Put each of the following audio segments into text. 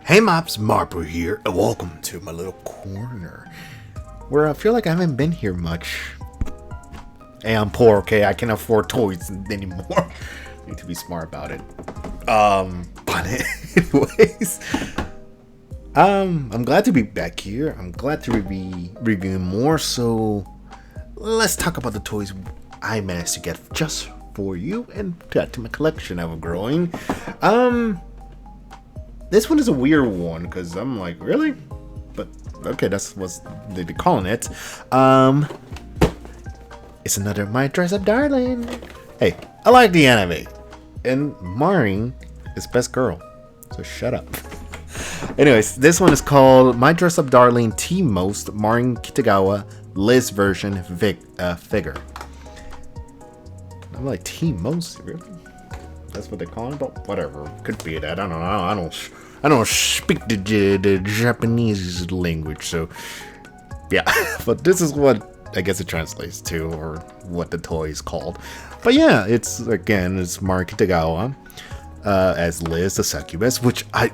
Hey mops, Markpool here, and welcome to my little corner where I feel like I haven't been here much. Hey, I'm poor, okay? I can't afford toys anymore. I need to be smart about it. But anyways, I'm glad to be back here. I'm glad to be reviewing more. So let's talk about the toys I managed to get just for you and to add to my collection I'm growing. This one is a weird one because I'm like, really? But okay, that's what they're calling it. It's another My Dress Up Darling. Hey, I like the anime, and Marin is best girl, so shut up. Anyways, this one is called My Dress Up Darling T-Most Marin Kitagawa Liz version figure. I'm like, T-Most, really? That's what they call it, but whatever. Could be that. I don't know. I don't speak the Japanese language, so yeah. But this is what I guess it translates to, or what the toy is called. But yeah, it's Marin Kitagawa as Liz the succubus, which I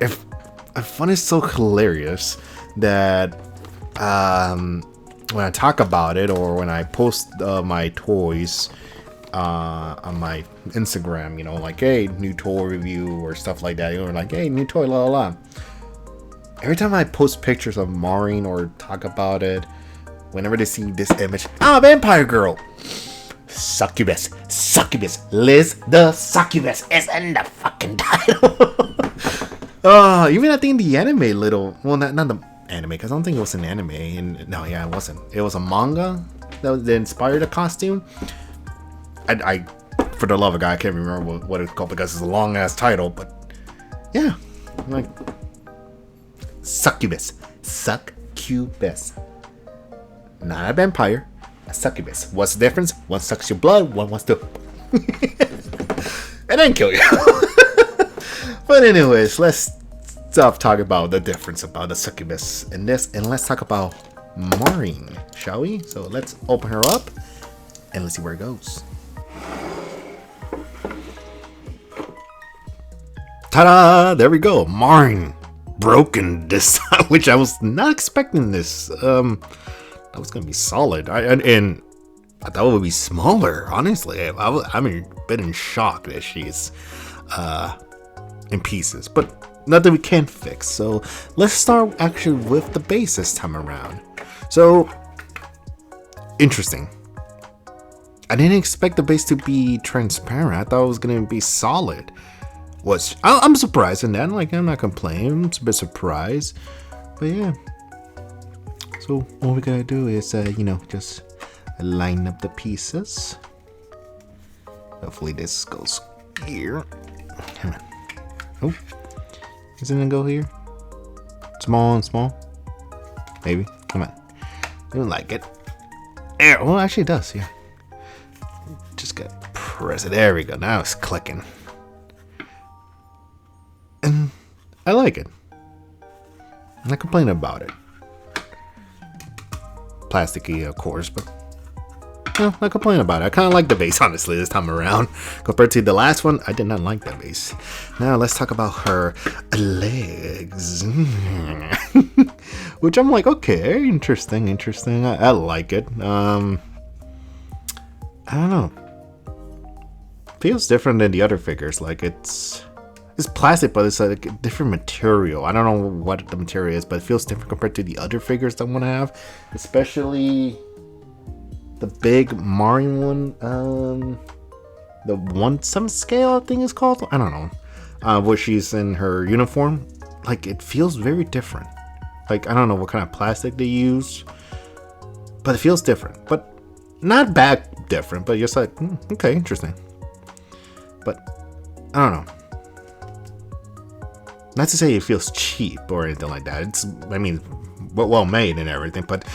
find it so hilarious that when I talk about it or when I post my toys on my Instagram, like, hey, new toy review or stuff like that, like, hey, new toy, la la la. Every time I post pictures of Marin or talk about it, whenever they see this image, vampire girl, succubus, Liz the succubus is in the fucking title. Even I think the anime not the anime, because I don't think it was an anime, and no, yeah, it wasn't. It was a manga that inspired the costume. I for the love of God, I can't remember what it's called because it's a long ass title, but yeah, like succubus, not a vampire, a succubus. What's the difference? One sucks your blood, one wants to and then kill you. But anyways, let's stop talking about the difference about the succubus in this, and let's talk about Marin, shall we? So let's open her up and let's see where it goes. Ta-da! There we go. Marin broken this time, which I was not expecting this. That was gonna be solid. And I thought it would be smaller. Honestly, I'm a bit in shock that she's in pieces, but nothing we can't fix. So let's start actually with the base this time around. So interesting. I didn't expect the base to be transparent. I thought it was gonna be solid. I'm surprised in that. Like, I'm not complaining. I'm a bit surprised, but yeah. So what we gotta do is, just line up the pieces. Hopefully this goes here. Come on. Oh, isn't it go here? Small and small. Maybe. Come on. I don't like it. There. Well, actually it does. Yeah. Just gotta press it. There we go. Now it's clicking. And I like it. I'm not complaining about it. Plasticky, of course, but no, not complaining about it. I kind of like the base, honestly, this time around. Compared to the last one, I did not like that base. Now let's talk about her legs. Which I'm like, okay, interesting. I like it. I don't know. Feels different than the other figures. Like, it's plastic, but it's like a different material. I don't know what the material is, but it feels different compared to the other figures that I'm gonna have, especially the big Marin one. The 1/7 scale, I think it's called. I don't know. Where she's in her uniform. Like, it feels very different. Like, I don't know what kind of plastic they use, but it feels different. But not bad different, but just like, okay, interesting. But I don't know. Not to say it feels cheap or anything like that. It's, well made and everything, but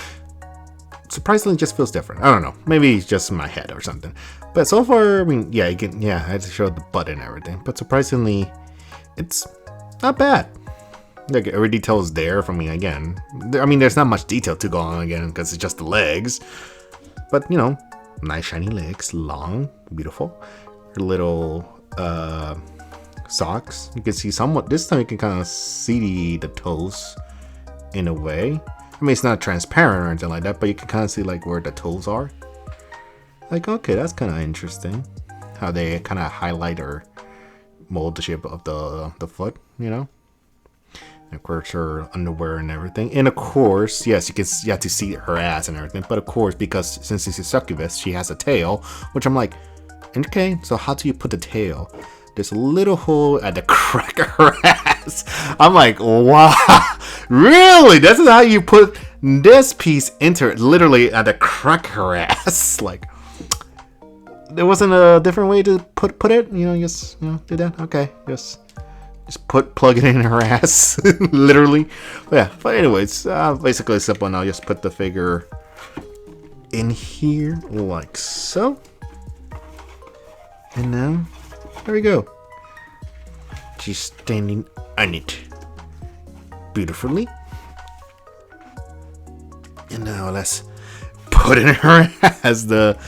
surprisingly just feels different. I don't know. Maybe it's just in my head or something. But so far, I had to show the butt and everything. But surprisingly, it's not bad. Like, every detail is there for me again. There's not much detail to go on again because it's just the legs. But, nice shiny legs, long, beautiful. Her little socks. You can see somewhat. This time you can kind of see the toes in a way. I mean, it's not transparent or anything like that, but you can kind of see like where the toes are. Like, okay, that's kind of interesting. How they kind of highlight or mold the shape of the foot, you know. And of course, her underwear and everything. And of course, yes, you have to see her ass and everything. But of course, because since she's a succubus, she has a tail, which I'm like, okay, so how do you put the tail? There's a little hole at the crack of her ass. I'm like, wow, really? This is how you put this piece into it, literally at the crack of her ass. Like, there wasn't a different way to put it, you know, just, you know, do that. Okay, just plug it in her ass, literally. But yeah, but anyways, basically simple. Now just put the figure in here like so, and now there we go. She's standing on it beautifully, and now let's put in her as the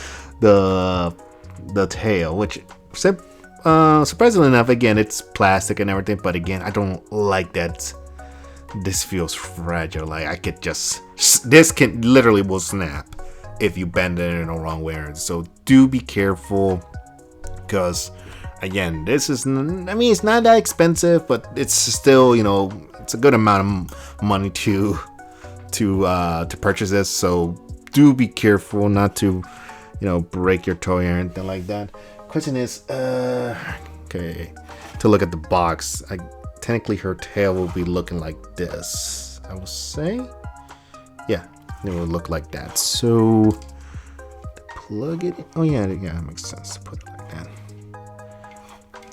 tail, which surprisingly enough, again, it's plastic and everything, but again, I don't like that this feels fragile. Like, I could just, this can literally will snap if you bend it in the wrong way. So do be careful, because again, this is, I mean, it's not that expensive, but it's still, you know, it's a good amount of money to purchase this. So do be careful not to, you know, break your toy or anything like that. Question is, okay, to look at the box, technically her tail will be looking like this, I would say. Yeah, it will look like that. So plug it in. Oh yeah, it makes sense to put it like that,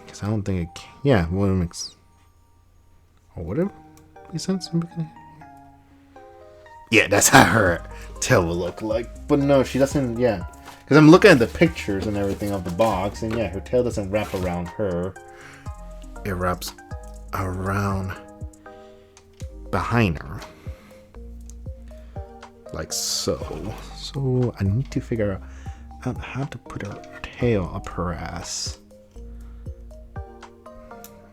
because I don't think it can. Yeah, would it makes, or would it make sense? Yeah, that's how her tail will look like. But no, she doesn't. Yeah, because I'm looking at the pictures and everything of the box, and yeah, her tail doesn't wrap around her. It wraps around behind her, like so. So I need to figure out how to put her tail up her ass.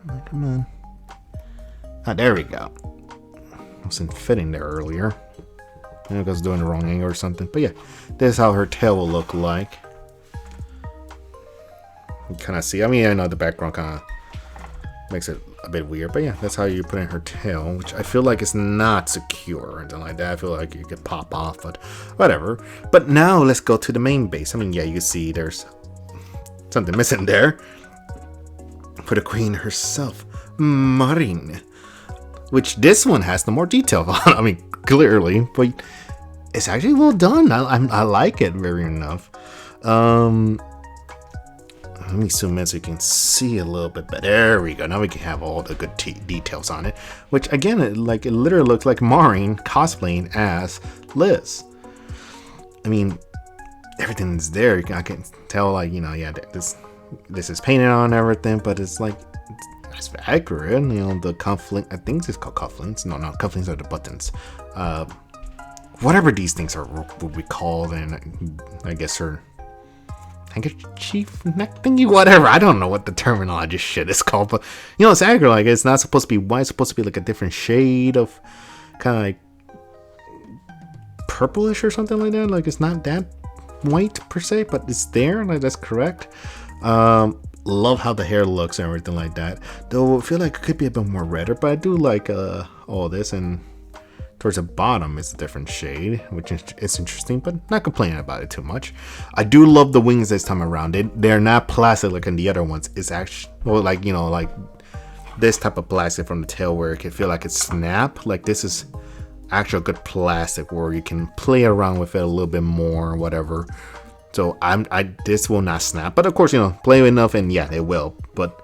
Oh, come on. Ah, there we go. Wasn't fitting there earlier. I was doing the wrong angle or something. But yeah, this is how her tail will look like. You kind of see. I mean, I know the background kind of makes it a bit weird. But yeah, that's how you put in her tail, which I feel like is not secure or anything like that. I feel like you could pop off, but whatever. But now let's go to the main base. I mean, yeah, you see there's something missing there. For the queen herself, Marin. Which this one has the more detail on. I mean, clearly, but it's actually well done. I like it very enough. Let me zoom in so you can see a little bit better. There we go. Now we can have all the good details on it. Which again, it literally looks like Marin cosplaying as Liz. I mean, everything's there. I can tell, like, you know, yeah, this is painted on and everything, but it's like, it's accurate. You know, the cufflink, I think it's called cufflinks. No, cufflinks are the buttons. Whatever these things are, would be called, and I guess her handkerchief neck thingy, whatever. I don't know what the terminology shit is called, but you know, it's accurate. Like, it's not supposed to be white. It's supposed to be like a different shade of kind of like purplish or something like that. Like, it's not that white per se, but it's there. Like, that's correct. Love how the hair looks and everything like that. Though I feel like it could be a bit more redder, but I do like all this, and towards the bottom it's a different shade, which is interesting, but not complaining about it too much. I do love the wings this time around. They're not plastic like in the other ones. It's actually, well, like, you know, like this type of plastic from the tail where it can feel like it's snap. Like, this is actual good plastic where you can play around with it a little bit more or whatever. So this will not snap, but of course, you know, play enough and yeah, it will. But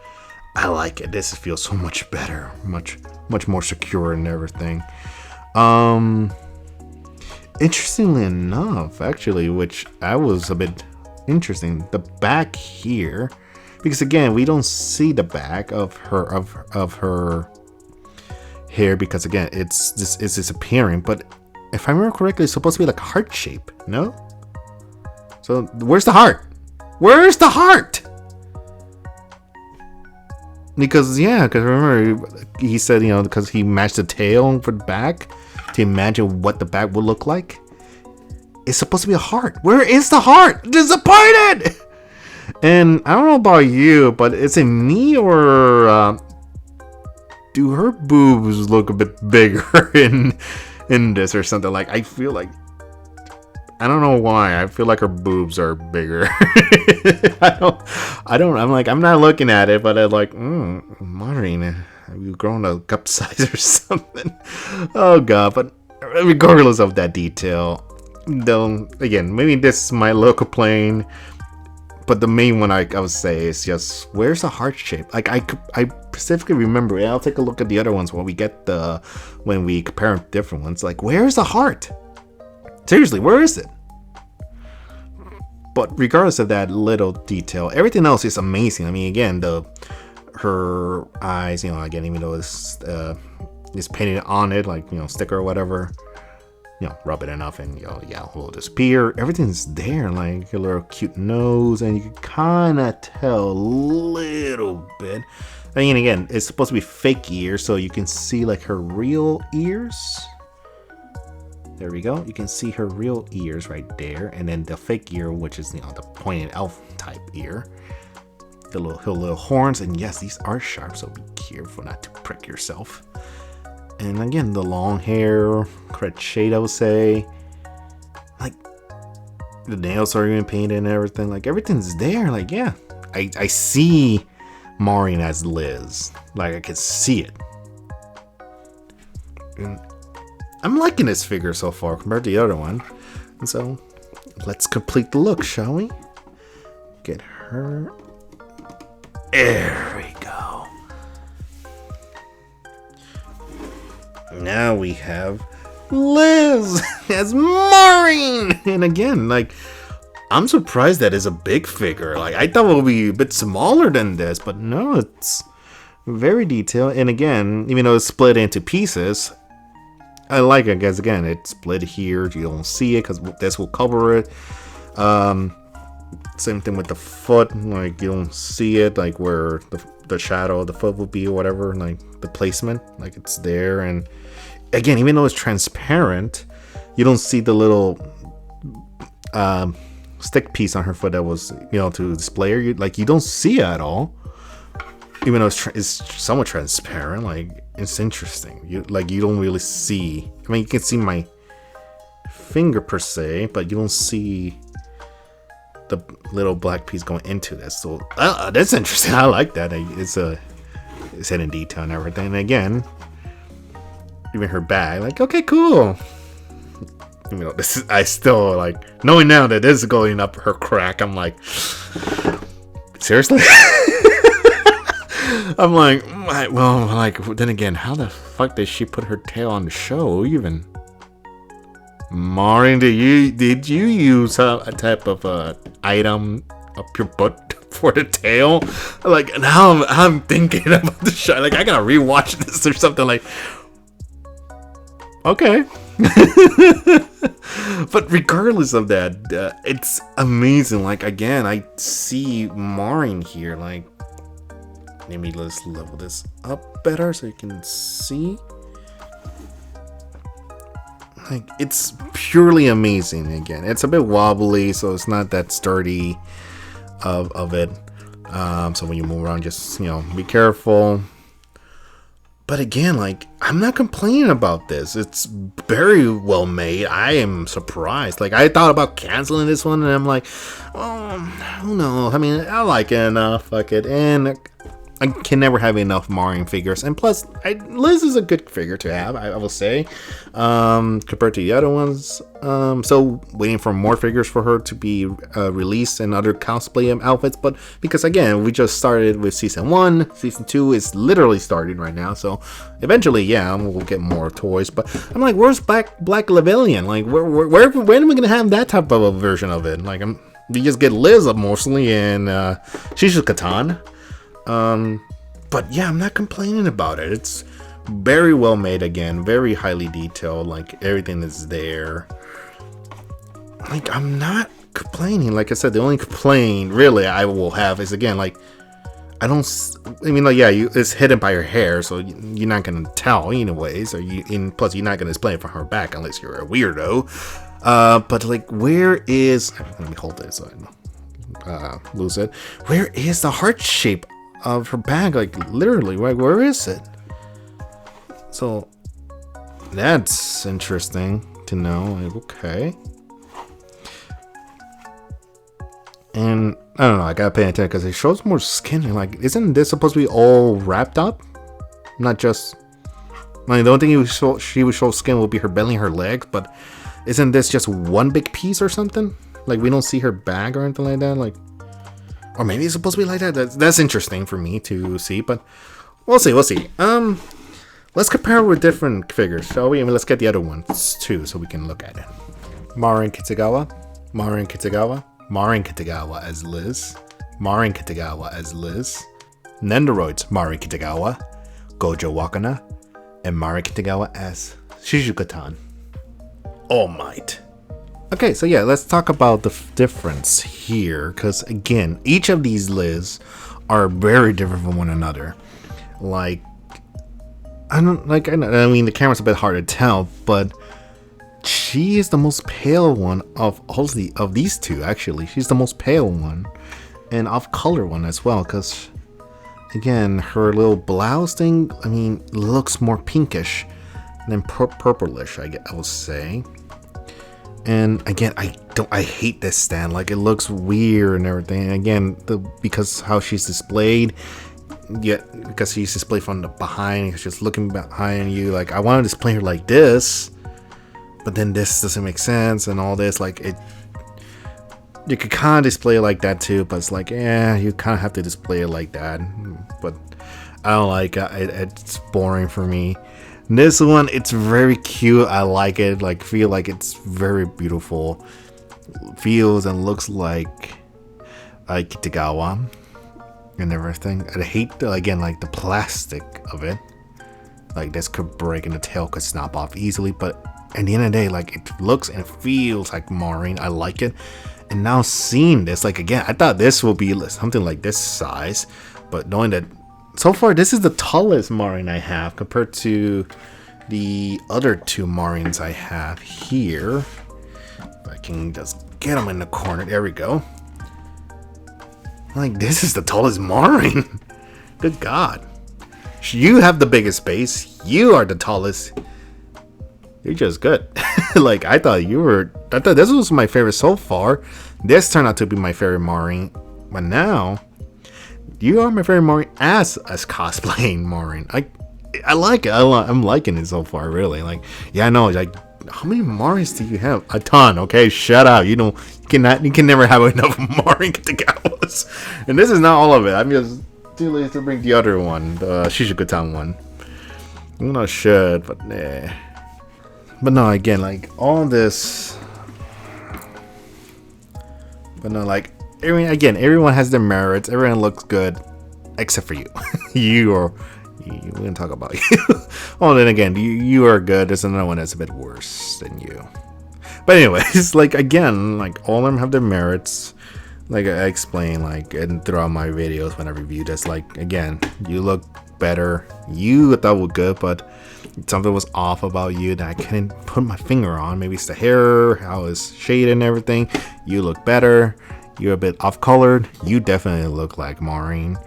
I like it. This feels so much better, much more secure and everything. Interestingly enough, actually, which I was a bit interesting, the back here, because again, we don't see the back of her hair, because again, it's disappearing. But if I remember correctly, it's supposed to be like a heart shape, no? So where's the heart? Where's the heart? Because remember he said, because he matched the tail for the back to imagine what the back would look like. It's supposed to be a heart. Where is the heart? Disappointed. And I don't know about you, but is it me or do her boobs look a bit bigger in this or something? Like, I feel like, I don't know why, I feel like her boobs are bigger. I'm like, I'm not looking at it, but I'm like, Marin, have you grown a cup size or something? Oh god. But regardless of that detail, though, again, maybe this is my local plane, but the main one I would say is just, where's the heart shape? Like, I specifically remember, and I'll take a look at the other ones when we compare different ones. Like, where's the heart? Seriously, where is it? But regardless of that little detail, everything else is amazing. I mean, again, her eyes, again, even though it's painted on it, like, sticker or whatever, rub it enough and it will disappear. Everything's there, like a little cute nose, and you can kind of tell a little bit. I mean, again, it's supposed to be fake ears, so you can see like her real ears. There we go. You can see her real ears right there, and then the fake ear, which is the pointed elf type ear. Her little horns, and yes, these are sharp, so be careful not to prick yourself. And again, the long hair, correct shade, I would say. Like, the nails are even painted and everything. Like, everything's there. Like, yeah, I see Marin as Liz. Like, I can see it. And I'm liking this figure so far compared to the other one. And so, let's complete the look, shall we? Get her. There we go. Now we have Liz as Marin. And again, like, I'm surprised that is a big figure. Like, I thought it would be a bit smaller than this, but no, it's very detailed. And again, even though it's split into pieces, I like it because again, it's split here. You don't see it because this will cover it. Same thing with the foot. Like, you don't see it, like where the shadow of the foot would be or whatever. Like the placement, like it's there. And again, even though it's transparent, you don't see the little stick piece on her foot that was, to display her. You don't see it at all. Even though it's somewhat transparent, like, it's interesting. You don't really see. I mean, you can see my finger per se, but you don't see the little black piece going into this. So that's interesting. I like that. It's hidden detail and everything. And again, even her bag, like, okay, cool. I still like knowing now that this is going up her crack. I'm like, seriously. I'm like, well, like, then again, how the fuck did she put her tail on the show even? Marin, did you use a type of item up your butt for the tail? Like, now I'm thinking about the show. Like, I gotta rewatch this or something. Like, okay. But regardless of that, it's amazing. Like, again, I see Marin here. Like, maybe let's level this up better so you can see. Like, it's purely amazing. Again, it's a bit wobbly, so it's not that sturdy of it. So when you move around, just be careful. But again, like, I'm not complaining about this. It's very well made. I am surprised. Like, I thought about canceling this one, and I'm like, oh, who knows? I mean, I like it enough. Fuck it. And I can never have enough Marin figures. And plus, Liz is a good figure to have, I will say, compared to the other ones. So waiting for more figures for her to be released and other cosplay outfits. But because, again, we just started with Season 1. Season 2 is literally starting right now. So eventually, yeah, we'll get more toys. But I'm like, where's Black Lavillian? Like, when are we going to have that type of a version of it? Like, we just get Liz up mostly, and she's just Catan. But yeah, I'm not complaining about it. It's very well made, again, very highly detailed. Like, everything is there. Like, I'm not complaining. Like I said, the only complaint really I will have is, again, like, I don't. I mean, like, yeah, it's hidden by her hair, so you're not gonna tell anyways. Or plus, you're not gonna display it from her back unless you're a weirdo. But like, where is? Let me hold it so I don't lose it. Where is the heart shape of her bag? Like, literally, like, where is it? So that's interesting to know. Like, okay. And I don't know, I gotta pay attention because it shows more skin. And like, isn't this supposed to be all wrapped up? Not just. Like, the only thing she would show skin will be her belly and her legs, but isn't this just one big piece or something? Like, we don't see her bag or anything like that. Like, or maybe it's supposed to be like that. That's interesting for me to see, but we'll see. We'll see. Let's compare with different figures, shall we? I mean, let's get the other ones too, so we can look at it. Marin Kitagawa. Marin Kitagawa as Liz. Marin Kitagawa as Liz. Nendoroids Marin Kitagawa. Gojo Wakana. And Marin Kitagawa as Shizuka-tan. All Might. Okay, so yeah, let's talk about the difference here. Because again, each of these Liz are very different from one another. Like, I mean, the camera's a bit hard to tell, but she is the most pale one of these two, actually. She's the most pale one. And off-color one as well, because, again, her little blouse thing, I mean, looks more pinkish than purplish, I will say. And, again, I hate this stand. Like, it looks weird and everything. And again, because how she's displayed, because she's displayed from the behind, she's looking behind you. Like, I want to display her like this, but then this doesn't make sense and all this. Like, you could kind of display it like that too, but it's like, yeah, you kind of have to display it like that. But I don't like it. It's boring for me. This one, it's very cute. I like it. Like, feel like it's very beautiful. Feels and looks like Kitagawa and everything. I hate, again, like the plastic of it. Like, this could break and the tail could snap off easily, but at the end of the day, like, it looks and feels like Marin. I like it. And now seeing this, like, again, I thought this will be something like this size, but knowing that so far this is the tallest Marin I have compared to the other two Marins I have here. If I can just get them in the corner. There we go. Like, this is the tallest Marin. Good God. You have the biggest base. You are the tallest. You're just good. Like, I thought this was my favorite so far. This turned out to be my favorite Marin. But now, you are my favorite Marin as cosplaying Marin. I like it. I'm liking it so far, really. Like, yeah, I know. Like, how many Marins do you have? A ton. Okay, shut up. You can never have enough Marin Kitagawas. And this is not all of it. I'm just too lazy to bring the other one, the Shizuka-tan one. I'm not sure, but nah. But no, again, like, all this. But no, like, everyone has their merits. Everyone looks good, except for you. We didn't talk about you. Well, then again, you are good. There's another one that's a bit worse than you. But anyways, like, again, like, all of them have their merits. Like I explained, like, and throughout my videos when I review this, like, again, you look better. You thought were good, but something was off about you that I couldn't put my finger on. Maybe it's the hair, how it's shaded and everything. You look better. You're a bit off-colored. You definitely look like Marin.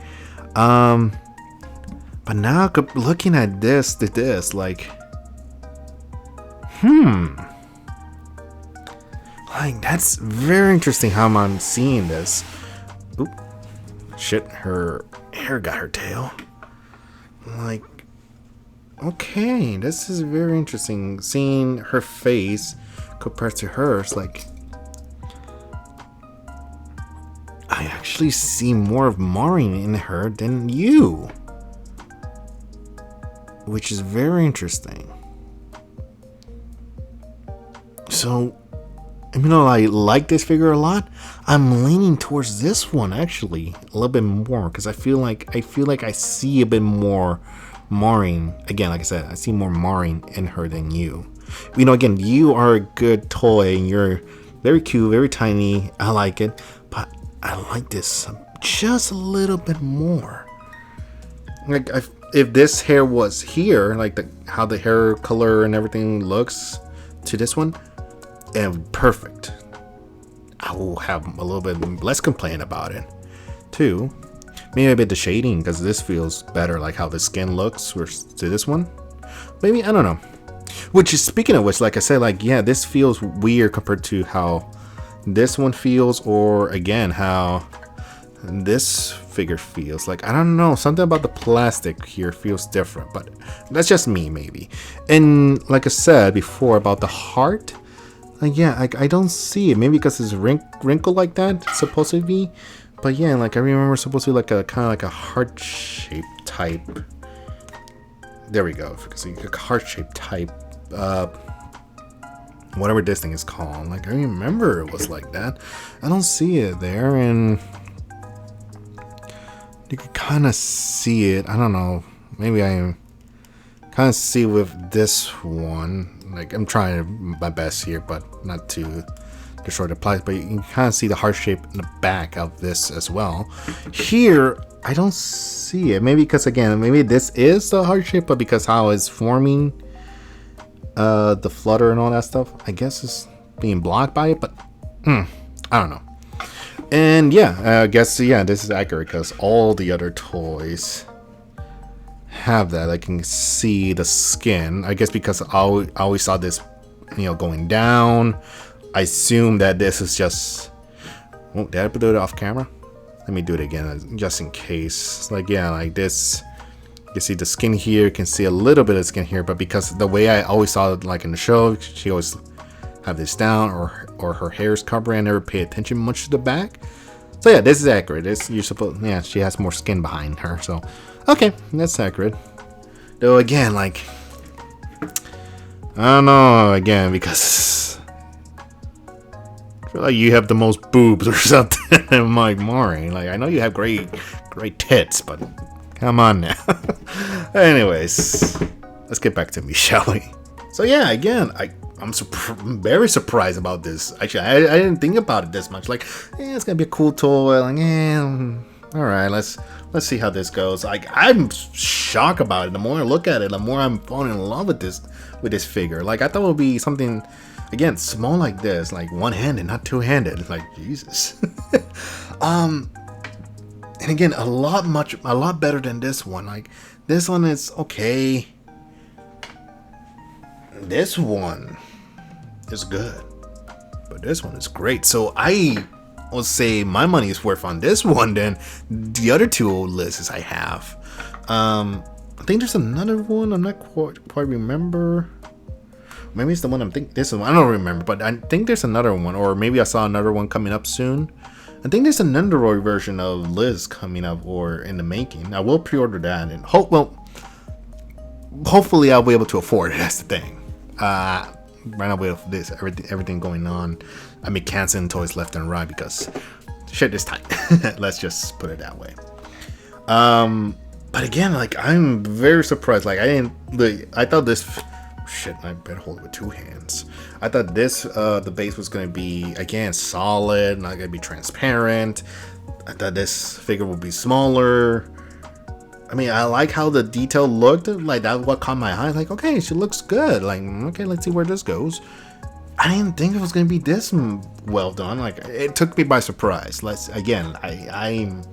But now looking at this, like, like, that's very interesting how I'm seeing this. Oop, shit, her hair got her tail. Like, okay, this is very interesting. Seeing her face compared to hers, like, I actually see more of Marin in her than you, which is very interesting. So, even though I like this figure a lot, I'm leaning towards this one actually a little bit more, because I feel like I see a bit more Marin. Again, like I said, I see more Marin in her than you. You know, again, you are a good toy and you're very cute, very tiny. I like it, but I like this just a little bit more. Like if this hair was here, like how the hair color and everything looks to this one, and perfect. I will have a little bit less complaint about it too. Maybe a bit the shading, because this feels better, like how the skin looks versus to this one. Maybe, I don't know. Which is, speaking of which, like I said, like, yeah, this feels weird compared to how this one feels, or again how this figure feels. Like, I don't know, something about the plastic here feels different, but that's just me, maybe. And like I said before about the heart, like, yeah, I don't see it. Maybe because it's wrinkled like that, it's supposed to be. But yeah, like I remember it's supposed to be like a kind of like a heart-shaped type. There we go. If you can see, a heart-shaped type. Whatever this thing is called. Like, I remember it was like that. I don't see it there, and you can kind of see it. I don't know. Maybe I kind of see with this one. Like, I'm trying my best here, but not to destroy the plastic. But you can kind of see the heart shape in the back of this as well. Here, I don't see it. Maybe because, again, maybe this is the heart shape, but because how it's forming the flutter and all that stuff, I guess it's being blocked by it. But I don't know. And yeah, I guess, yeah, this is accurate because all the other toys have that. I can see the skin. I guess because I always saw this, going down. I assume that this is just. Oh, did I do it off camera? Let me do it again, just in case. Like, yeah, like this. You see the skin here. You can see a little bit of skin here, but because the way I always saw it, like in the show, she always have this down, or her hair is covering. I never pay attention much to the back. So yeah, this is accurate. This you're supposed. Yeah, she has more skin behind her. So okay, that's accurate. Though again, like, I don't know. Again, because I feel like you have the most boobs or something. I'm like, Marin, like, I know you have great tits, but come on now. Anyways, let's get back to me, shall we? So yeah, again, I'm very surprised about this. Actually, I didn't think about it this much. Like, it's gonna be a cool toy. Like, all right, let's see how this goes. Like, I'm shocked about it. The more I look at it, the more I'm falling in love with this figure. Like, I thought it would be something, again, small like this, like one-handed, not two-handed. Like, Jesus. And again, a lot better than this one. Like, this one is okay. This one is good, but this one is great. So I will say my money is worth on this one than the other two old lists I have. I think there's another one. I'm not quite remember. Maybe it's the one I'm thinking. This one I don't remember, but I think there's another one, or maybe I saw another one coming up soon. I think there's an Android version of Liz coming up or in the making. I will pre-order that and hopefully I'll be able to afford it. That's the thing. Right now with this everything going on, I mean, canceling toys left and right because shit is tight. Let's just put it that way. But again, like, I'm very surprised. Like, I thought this. Shit, I better hold it with two hands. I thought this, the base was gonna be, again, solid, not gonna be transparent. I thought this figure would be smaller. I mean, I like how the detail looked. Like, that what caught my eye. Like, okay, she looks good. Like, okay, let's see where this goes. I didn't think it was gonna be this well done. Like, it took me by surprise. I'm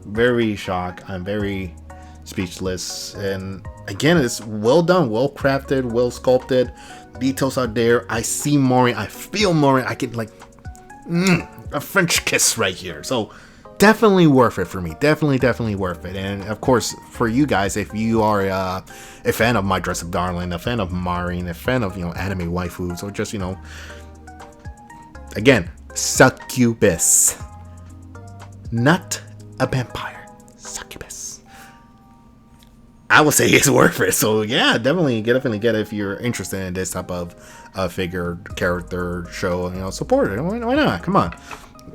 very shocked. I'm very speechless. And again, it's well done, well crafted, well sculpted. Details are there. I see Marin. I feel Marin. I get like a French kiss right here. So definitely worth it for me. Definitely worth it. And of course, for you guys, if you are a fan of My Dress Up Darling, a fan of Marin, a fan of anime waifus, or just again, succubus, not a vampire, succubus. I would say it's worth it. So yeah, definitely get it if you're interested in this type of figure, character, show. Support it. Why not? Come on.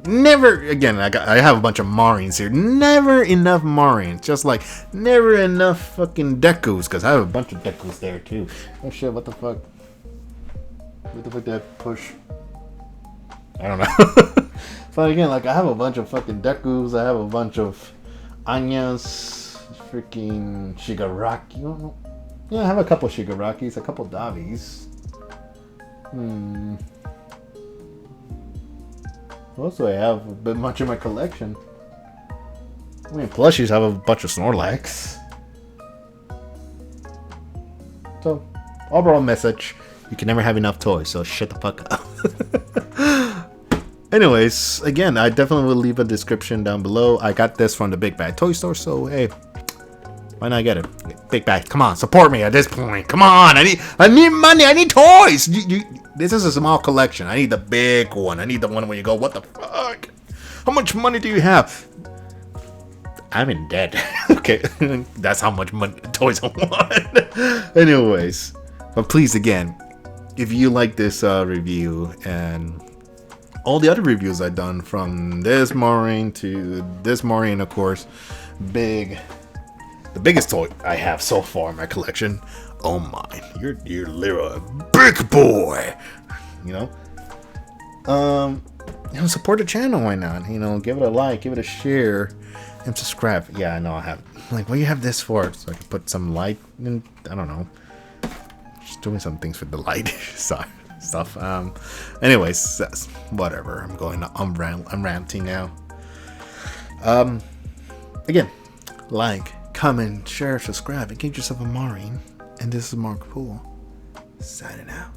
Never again. I have a bunch of Marins here. Never enough Marins. Just like never enough fucking Dekus, because I have a bunch of Dekus there too. Oh shit! What the fuck? What the fuck did I push? I don't know. But again, like I have a bunch of fucking Dekus. I have a bunch of Anyas, freaking Shigaraki. Yeah, I have a couple Shigarakis, a couple Davis. What else do I have? A bit much in my collection. I mean, plushies have a bunch of Snorlax. So, overall message: you can never have enough toys. So shut the fuck up. Anyways, again, I definitely will leave a description down below. I got this from the Big Bad Toy Store, so hey, why not get it? Big Bad, come on, support me at this point. Come on, I need money. I need toys. This is a small collection. I need the big one. I need the one where you go, what the fuck? How much money do you have? I'm in debt. Okay, that's how much money toys I want. Anyways, but please, again, if you like this review and all the other reviews I've done, from this Marin to this Marin, of course, the biggest toy I have so far in my collection. Oh my, you're literally a big boy. You know, support the channel. Why not? You know, give it a like, give it a share, and subscribe. Yeah, I know I have. Like, what do you have this for? So I can put some light in. I don't know. Just doing some things with the light. Sorry. Stuff. Anyways, whatever. I'm ranting now. Again, like, comment, share, subscribe, and get yourself a Marin. And this is Markpool signing out.